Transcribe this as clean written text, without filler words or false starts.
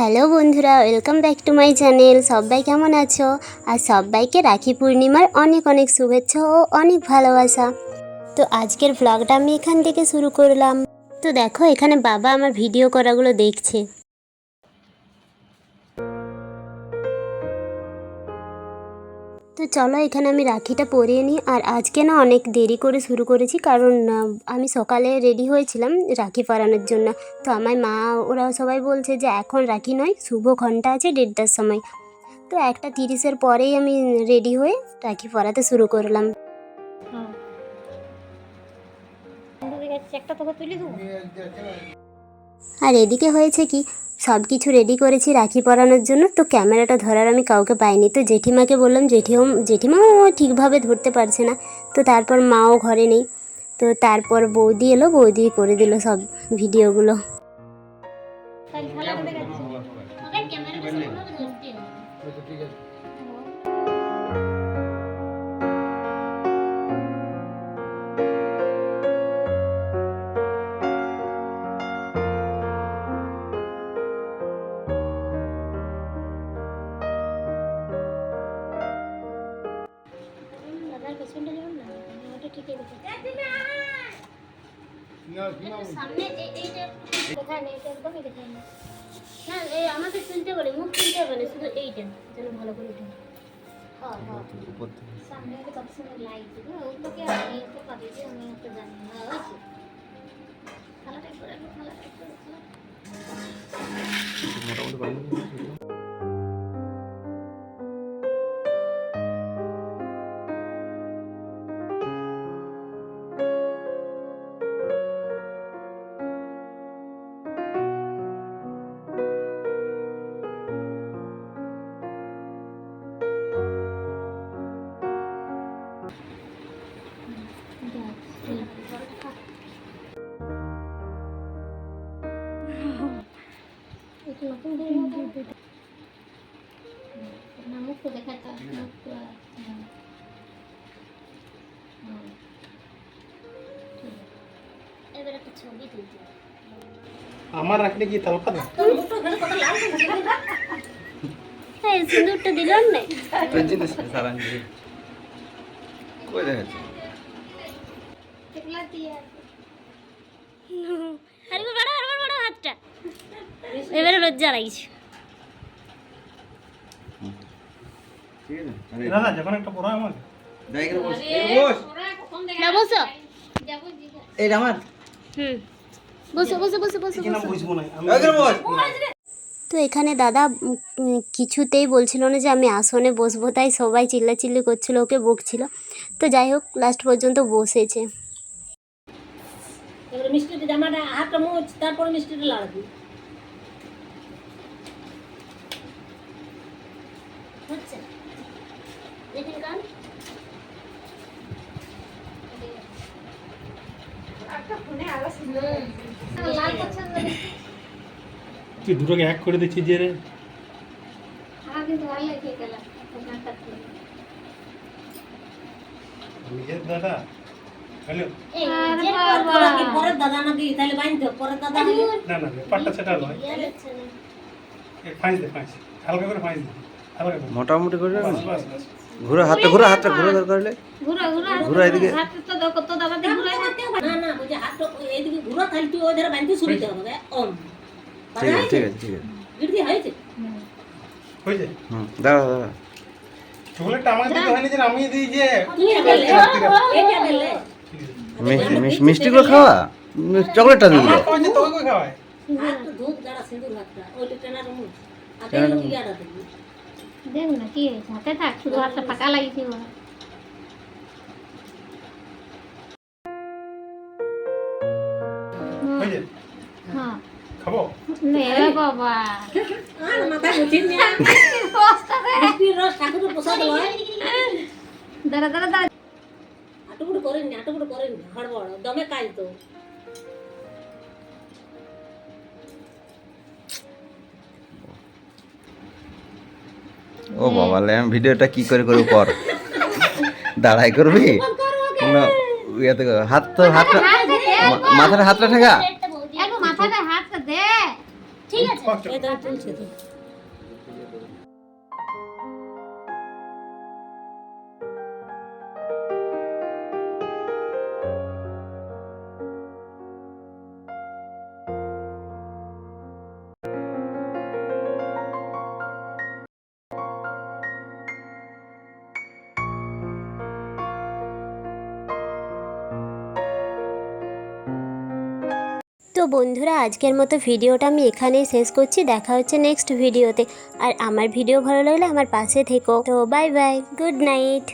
Hello বন্ধুরা, welcome back to my channel. সবাই কেমন আছো? আর সবাইকে রাখি পূর্ণিমার অনেক অনেক শুভেচ্ছা ও অনেক ভালোবাসা। তো আজকের ভ্লগটা আমি এখান থেকে শুরু করলাম। তো দেখো, এখানে বাবা আমার ভিডিও করাগুলো দেখছে। তো চলো, এখানে আমি রাখিটা পরিয়ে নিই। আর আজকে না অনেক দেরি করে শুরু করেছি, কারণ আমি সকালে রেডি হয়েছিলাম রাখি পরানোর জন্য। তো আমার মা ওরা সবাই বলছে যে এখন রাখি নয়, শুভ ঘন্টা আছে 1:30টার সময়। তো 1:30-এর পরেই আমি রেডি হয়ে রাখি পরাতে শুরু করলাম। আর এদিকে হয়েছে কি, সব কিছু রেডি করেছি রাখি পরানোর জন্য। তো ক্যামেরাটা ধরার আমি কাউকে পাইনি। তো জেঠিমাকে বললাম, জেঠিমাও ঠিকভাবে ধরতে পারছে না। তো তারপর মাও ঘরে নেই। তো তারপর বৌদি এলো, বৌদি করে দিল সব ভিডিওগুলো। আমাকে শুনতে বলে, মুখ শুনতে হবে না, শুধু এইটা যেন ভালো করে উঠে। সামনে কত সুন্দর লাইট দিবে, ওগুলোকে আমি একটু পাবি যে আমি একটু জানি না। আছে খালাটাই করে খালাটাই করে মোটামুটি। আমার রাখলে কি তালপা দে এই সিঁদুরটা দিলাম না জিনিস সারাঞ্জি কই দেখাচ্ছে আরে বড় হাতটা এবারে লজ্জা লাগছে। ঠিক আছে আরে দাদা যখন একটা পড়া আমার যাই করে বস বস না বসো। এই আমার বসো বসো বসো বসো কি নাম বুঝবো না আমি যাই করে বস তো এখানে দাদা কিছুতেই বলছিল না যে আমি আসনে বসবো, তাই সবাই চিল্লাচিল্লি করছিল, ওকে বকছিল। তো যাই হোক, লাস্ট পর্যন্ত বসেছে। এবারে মিষ্টিটা জামাটা হাতটা মুছ, তারপর মিষ্টিটা লাড়বি। হচ্ছে দেখেন কান একটা ফোনে আওয়াজ লাল পছন্দ তুই দুটোকে এক করে দিচ্ছিস যে রে আগে তো ভালো লাগে গেল আপনারটা নিজের দাদা হ্যালো এই যে পরে কি পরে দাদা নাকি তাহলে বাইন্ধো পরে দাদা হইলো। না না পাটটা সেটা নয় ফাঁস দে ফাঁস হালকা করে ফাঁস দে হালকা করে মোটামুটি করে বাস বাস বাস ঘুরে হাতটা ঘুরে দরকার হলে ঘুরা ঘুরা ঘুরা এদিকে হাতটা তো দাও কত দাদা দিয়ে ঘুরাই দিতে হবে না না বুঝে হাতটা এইদিকে ঘুরা তাহলে তুই ওই ধারে বাইন্ধে শুইতে হবে অন ঠিক আছে ঠিক আছে ঠিক আছে গিরদি হয়েছে হয়েছে দাঁড়া দাঁড়া চকলেটটা আমাকে দিতে হয়নি যে আমি দিই যে তুই বলে এটা বলে মিষ্টিগুলো খাওয়া চকলেটটা দিল ওই যে তোকে খাওয়ায় হাত ধূপ যারা সিঁদুর হাতটা ওইটা টেনার মুখ আর দেখো কি গাড়া দেখবি দেখ না কি হয়েছে, হাতে থাক, শুধু হাতটা ফাঁকা লাগিয়েছি। হয়েছে হ্যাঁ খাবো নে বাবা আর মাথা মুছিন না মিষ্টির রস ঠাকুরের প্রসাদ লয় দাঁড়া দাঁড়া দাঁড়া আটুকুটু করেন না হড়বড় দমে কাজ তো ও বাবা ল্যাম ভিডিওটা কি করে কর দাঁড়াই করবি না ইয়াতে হাতটা মাথাটা হাতটা ঠেকা মাথাটা হাতটা দে ঠিক আছে এই তো তুলছে তো। তো বন্ধুরা আজকের মতো ভিডিওটা আমি এখানেই শেষ করছি। দেখা হচ্ছে নেক্সট ভিডিওতে। আর আমার ভিডিও ভালো লাগলে আমার পাশে থেকো। তো বাই বাই, গুড নাইট।